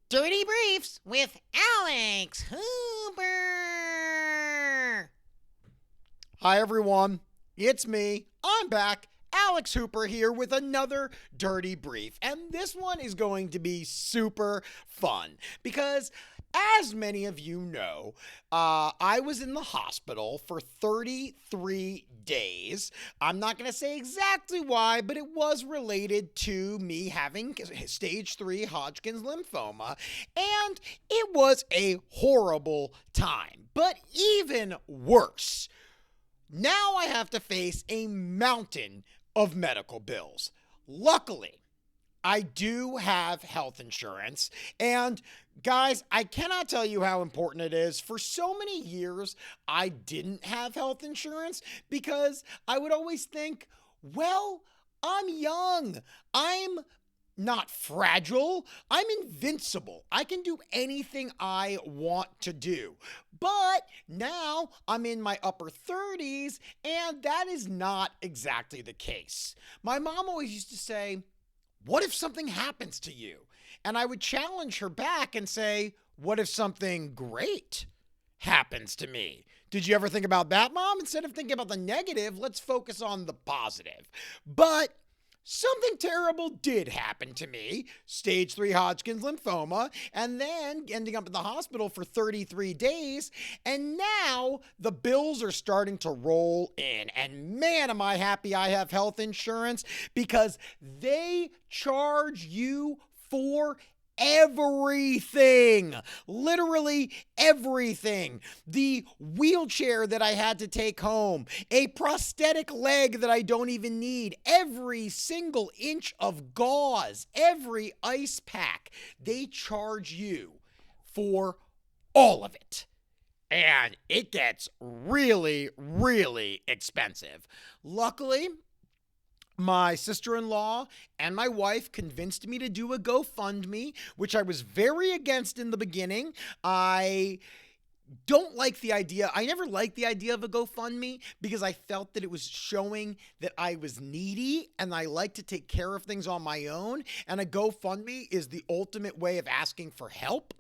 Dirty Briefs with Alex Hooper. Hi, everyone. It's me. I'm back. Alex Hooper here with another Dirty Brief. And this one is going to be super fun because, as many of you know, I was in the hospital for 33 days. I'm not going to say exactly why, but it was related to me having stage 3 Hodgkin's lymphoma. And it was a horrible time. But even worse, now I have to face a mountain of medical bills. Luckily, I do have health insurance. And guys, I cannot tell you how important it is. For so many years, I didn't have health insurance because I would always think, well, I'm young. I'm not fragile. I'm invincible. I can do anything I want to do. But now I'm in my upper 30s, and that is not exactly the case. My mom always used to say, what if something happens to you? And I would challenge her back and say, what if something great happens to me? Did you ever think about that, Mom? Instead of thinking about the negative, let's focus on the positive. But something terrible did happen to me, stage 3 Hodgkin's lymphoma, and then ending up in the hospital for 33 days. And now the bills are starting to roll in. And man, am I happy I have health insurance because they charge you for everything, literally everything. The wheelchair that I had to take home, a prosthetic leg that I don't even need, every single inch of gauze, every ice pack. They charge you for all of it. And it gets really, really expensive. Luckily, my sister-in-law and my wife convinced me to do a GoFundMe, which I was very against in the beginning. I don't like the idea. I never liked the idea of a GoFundMe because I felt that it was showing that I was needy and I like to take care of things on my own. And a GoFundMe is the ultimate way of asking for help.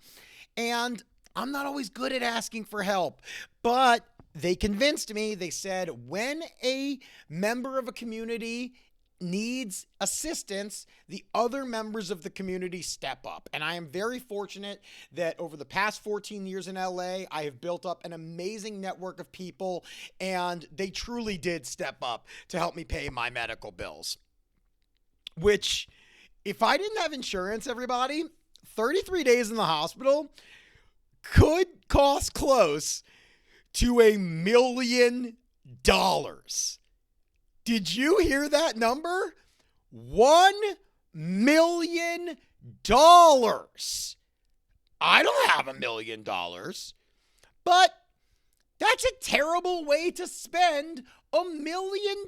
And I'm not always good at asking for help, but they convinced me. They said when a member of a community needs assistance, the other members of the community step up. And I am very fortunate that over the past 14 years in LA, I have built up an amazing network of people, and they truly did step up to help me pay my medical bills. Which, if I didn't have insurance, everybody, 33 days in the hospital could cost close to $1 million. Did you hear that number? $1 million. I don't have $1 million, but that's a terrible way to spend $1 million.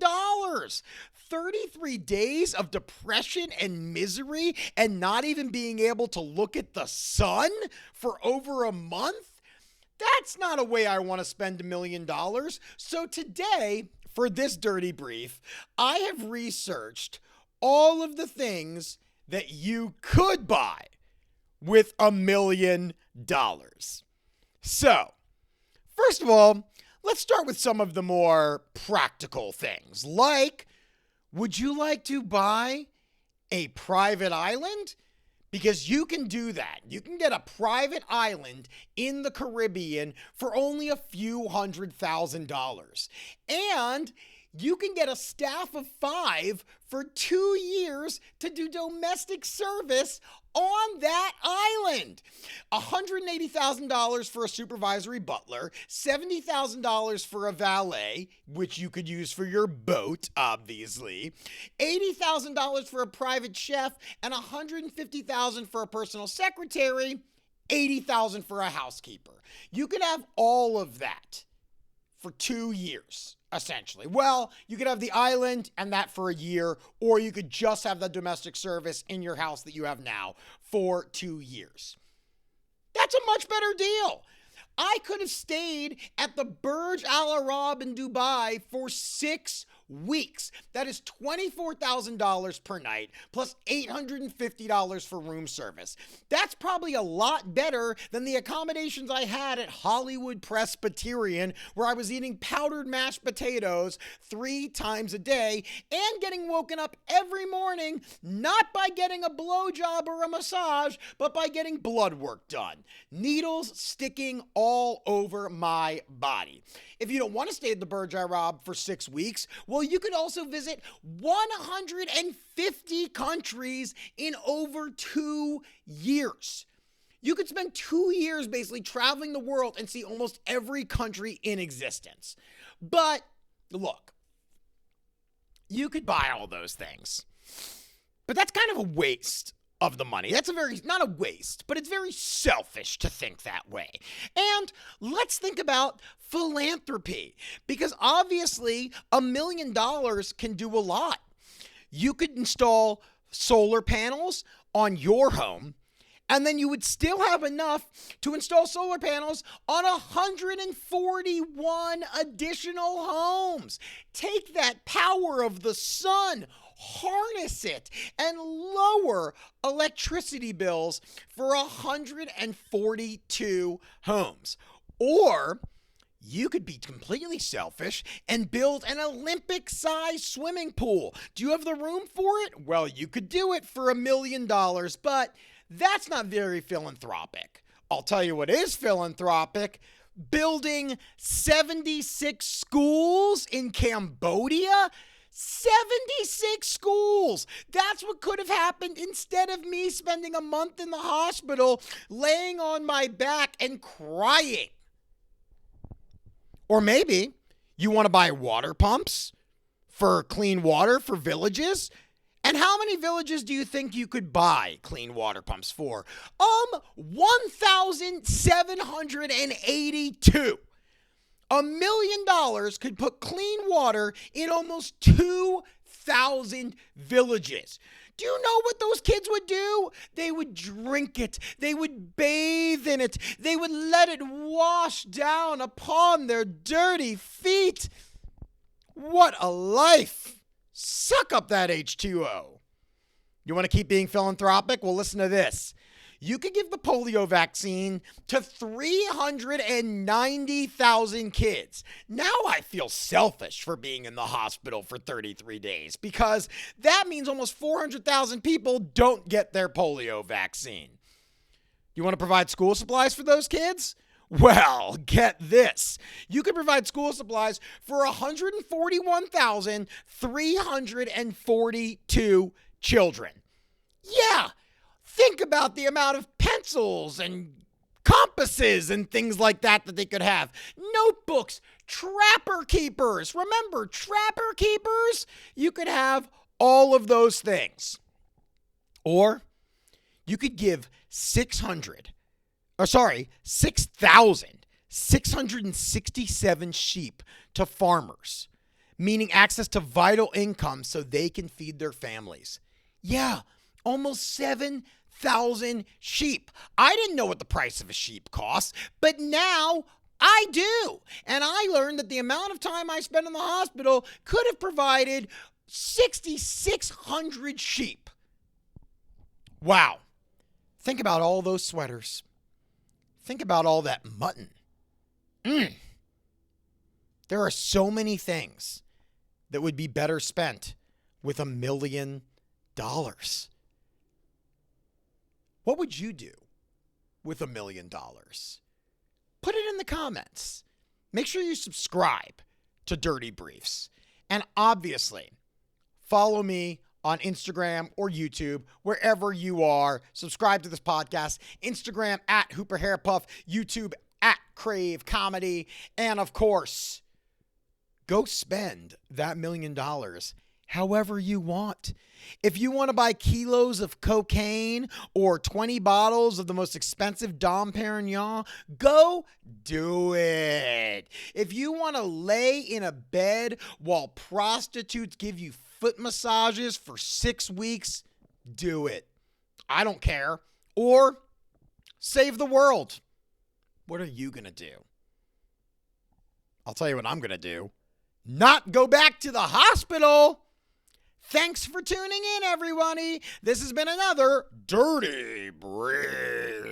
33 days of depression and misery and not even being able to look at the sun for over a month? That's not a way I want to spend $1 million. So today, for this dirty brief, I have researched all of the things that you could buy with $1 million. So, first of all, let's start with some of the more practical things. Like, would you like to buy a private island? Because you can do that. You can get a private island in the Caribbean for only a few $100,000. And you can get a staff of 5 for 2 years to do domestic service on that island. $180,000 for a supervisory butler, $70,000 for a valet, which you could use for your boat, obviously, $80,000 for a private chef, and $150,000 for a personal secretary, $80,000 for a housekeeper. You could have all of that for 2 years, essentially. Well, you could have the island and that for a year, or you could just have the domestic service in your house that you have now for 2 years. That's a much better deal. I could have stayed at the Burj Al Arab in Dubai for 6 weeks. That is $24,000 per night plus $850 for room service. That's probably a lot better than the accommodations I had at Hollywood Presbyterian, where I was eating powdered mashed potatoes 3 times a day and getting woken up every morning, not by getting a blowjob or a massage, but by getting blood work done. Needles sticking all over my body. If you don't want to stay at the Burj Al Arab for 6 weeks, well, you could also visit 150 countries in over 2 years. You could spend 2 years basically traveling the world and see almost every country in existence. But look, you could buy all those things, but that's kind of a waste of the money. That's not a waste, but it's very selfish to think that way. And let's think about philanthropy, because obviously $1 million can do a lot. You could install solar panels on your home, and then you would still have enough to install solar panels on 141 additional homes. Take that power of the sun, harness it, and lower electricity bills for 142 homes. Or you could be completely selfish and build an Olympic-sized swimming pool. Do you have the room for it? Well, you could do it for $1 million, but that's not very philanthropic. I'll tell you what is philanthropic: building 76 schools in Cambodia. 76 schools. That's what could have happened instead of me spending a month in the hospital laying on my back and crying. Or maybe you want to buy water pumps for clean water for villages. And how many villages do you think you could buy clean water pumps for? 1,782. $1 million could put clean water in almost 2,000 villages. Do you know what those kids would do? They would drink it. They would bathe in it. They would let it wash down upon their dirty feet. What a life. Suck up that H2O. You want to keep being philanthropic? Well, listen to this. You could give the polio vaccine to 390,000 kids. Now I feel selfish for being in the hospital for 33 days, because that means almost 400,000 people don't get their polio vaccine. You want to provide school supplies for those kids? Well, get this. You can provide school supplies for 141,342 children. Yeah, think about the amount of pencils and compasses and things like that they could have. Notebooks, trapper keepers. Remember, trapper keepers? You could have all of those things. Or you could give 6,667 sheep to farmers, meaning access to vital income so they can feed their families. Yeah, almost 7,000 sheep. I didn't know what the price of a sheep costs, but now I do. And I learned that the amount of time I spent in the hospital could have provided 6,600 sheep. Wow. Think about all those sweaters. Think about all that mutton. There are so many things that would be better spent with $1 million. What would you do with $1 million? Put it in the comments. Make sure you subscribe to Dirty Briefs. And obviously, follow me on Instagram or YouTube, wherever you are. Subscribe to this podcast. Instagram at Hooper Hairpuff, YouTube at Crave Comedy. And of course, go spend that $1 million however you want. If you want to buy kilos of cocaine or 20 bottles of the most expensive Dom Perignon, go do it. If you want to lay in a bed while prostitutes give you foot massages for 6 weeks, do it. I don't care. Or save the world. What are you going to do? I'll tell you what I'm going to do. not go back to the hospital. Thanks for tuning in, everybody. This has been another Dirty Brief.